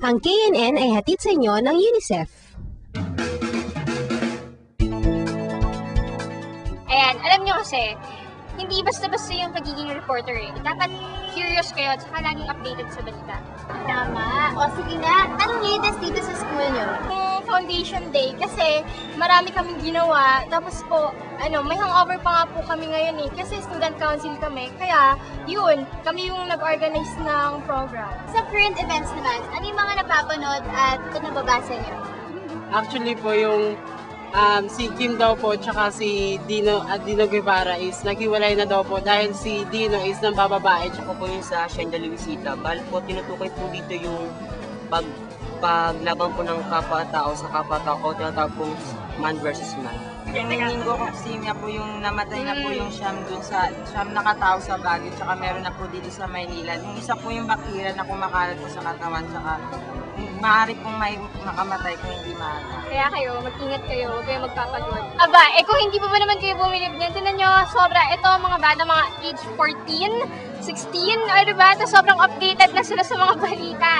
Ang KNN ay hatid sa inyo ng UNICEF. Ayan, alam nyo kasi, hindi basta-basta yung pagiging reporter eh. Dapat curious kayo at saka laging updated sa balita. Tama. O sige na, anong latest dito sa school nyo? Yung Foundation Day kasi marami kaming ginawa. Tapos po, may hangover pa nga po kami ngayon eh. Kasi student council kami. Kaya, yun, kami yung nag-organize ng program. Sa current events naman, ano yung mga napapanood at nababasa nyo? Actually po yung si Kim daw po tsaka si Dino Guevara is naghiwalay na daw po dahil si Dino is nang bababae tsaka po yung sa Shenda Luisita. Bali po tinutukoy po dito yung paglaban po ng kapwa-tao sa kapwa-tao, tinatawag pong man versus man. Yung linggo kasi niya po yung namatay na po yung siyam dun sa siyam nakatao sa Baguio, tsaka meron na po dito sa Maynila. Yung isa po yung bakterya na kumakalat po sa katawan, tsaka maaari pong may makamatay kung hindi maaga. Kaya kayo, mag-ingat kayo, huwag kayo magpapagod. Aba, kung hindi pa ba naman kayo bumilib niyan, tinan nyo, sobra, ito mga bata, mga age 14, 16, o diba? Ito sobrang updated na sila sa mga balita.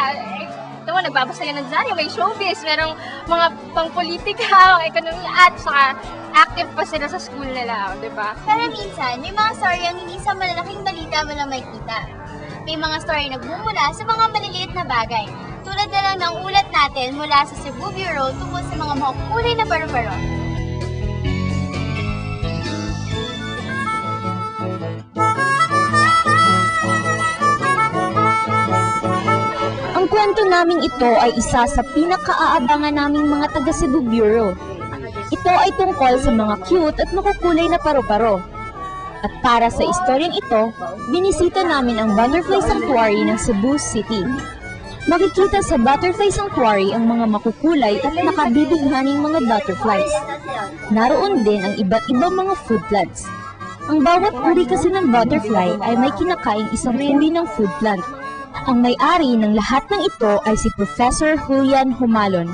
Ito mo, nagbabasa yan ng dyan, may showbiz, merong mga pang-politika, ekonomiya, at saka active pa sila sa school nila, diba? Pero minsan, may mga story ang hindi sa malalaking balita mo lang makikita. May mga story na bumula sa mga maliliit na bagay. Tulad na lang ng ulat natin mula sa Cebu Bureau tungkol sa mga makukulay na paru-paro. Ang kwento naming ito ay isa sa pinakaaabangan naming mga taga Cebu Bureau. Ito ay tungkol sa mga cute at makukulay na paru-paro. At para sa istoryang ito, binisita namin ang Butterfly Sanctuary ng Cebu City. Makikita sa Butterfly Sanctuary ang mga makukulay at makabibighaning mga butterflies. Naroon din ang iba't ibang mga food plants. Ang bawat uri kasi ng butterfly ay may kinakaing isang uri ng food plant. Ang may-ari ng lahat ng ito ay si Professor Julian Humalon.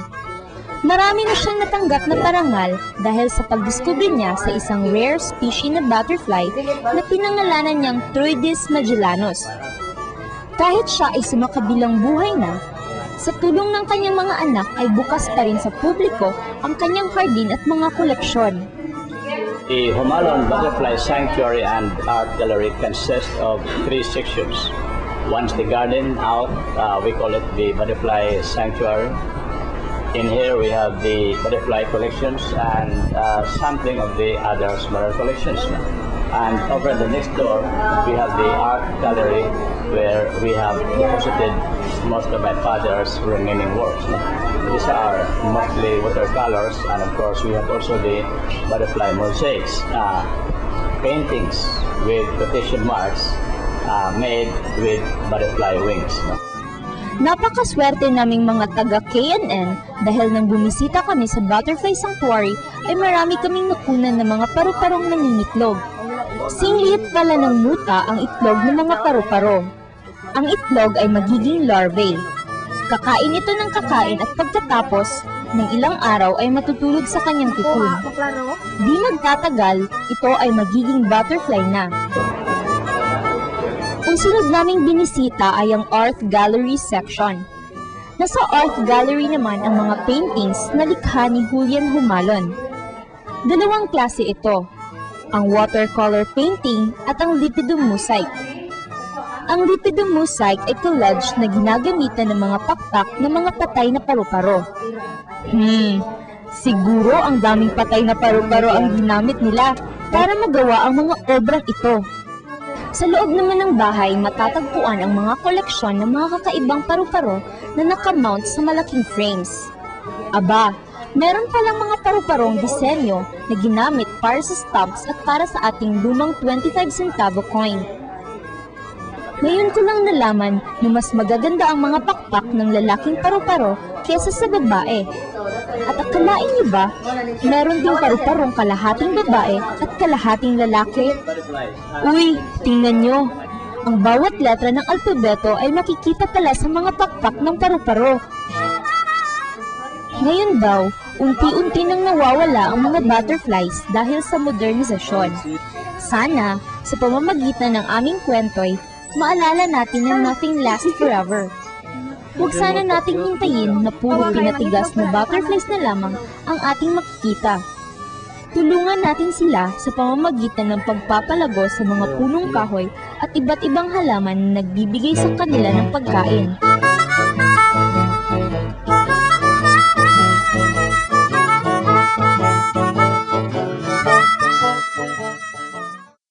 Marami na siyang natanggap na parangal dahil sa pagdiskubre niya sa isang rare species na butterfly na pinangalanan niyang Troides magellanos. Kahit siya ay sumakabilang buhay na, sa tulong ng kanyang mga anak ay bukas pa rin sa publiko ang kanyang hardin at mga koleksyon. The Humalon Butterfly Sanctuary and Art Gallery consists of 3 sections. One's the garden out, we call it the Butterfly Sanctuary. In here we have the butterfly collections and sampling of the other smaller collections. And over the next door, we have the art gallery where we have deposited most of my father's remaining works. These are mostly watercolors, and of course we have also the butterfly mosaics, paintings with quotation marks made with butterfly wings. Napakaswerte naming mga taga KNN dahil nang bumisita kami sa Butterfly Sanctuary ay marami kaming nakunan ng mga paru-parong nangingitlog. Singliit pala ng muta ang itlog ng mga paru-paro. Ang itlog ay magiging larvae. Kakain ito ng kakain at pagkatapos ng ilang araw ay matutulog sa kanyang cocoon. Di magtatagal, ito ay magiging butterfly na. Ang sunod naming binisita ay ang Art Gallery section. Nasa Art Gallery naman ang mga paintings na likha ni Julian Humalon. Dalawang klase ito, ang watercolor painting at ang lipidum mosaic. Ang lipidum mosaic ay collage na ginagamitan ng mga pakpak ng mga patay na paru-paro. Siguro ang daming patay na paru-paro ang ginamit nila para magawa ang mga obrang ito. Sa loob naman ng bahay, matatagpuan ang mga koleksyon ng mga kakaibang paru-paro na nakamount sa malaking frames. Aba, meron palang mga paru-parong disenyo na ginamit para sa stamps at para sa ating lumang 25 centavo coin. Ngayon ko lang nalaman na mas magaganda ang mga pakpak ng lalaking paru-paro kesa sa babae. At akalain niyo ba, meron ding paru-parong kalahating babae at kalahating lalaki? Uy, tingnan nyo! Ang bawat letra ng alpabeto ay makikita pala sa mga pakpak ng paru-paro. Ngayon daw, unti-unti nang nawawala ang mga butterflies dahil sa modernisasyon. Sana, sa pamamagitan ng aming kwento'y maalala natin na nothing lasts forever. Huwag sana nating hintayin na puro pinatigas na butterflies na lamang ang ating makikita. Tulungan natin sila sa pamamagitan ng pagpapalago sa mga punong kahoy at iba't ibang halaman na nagbibigay sa kanila ng pagkain.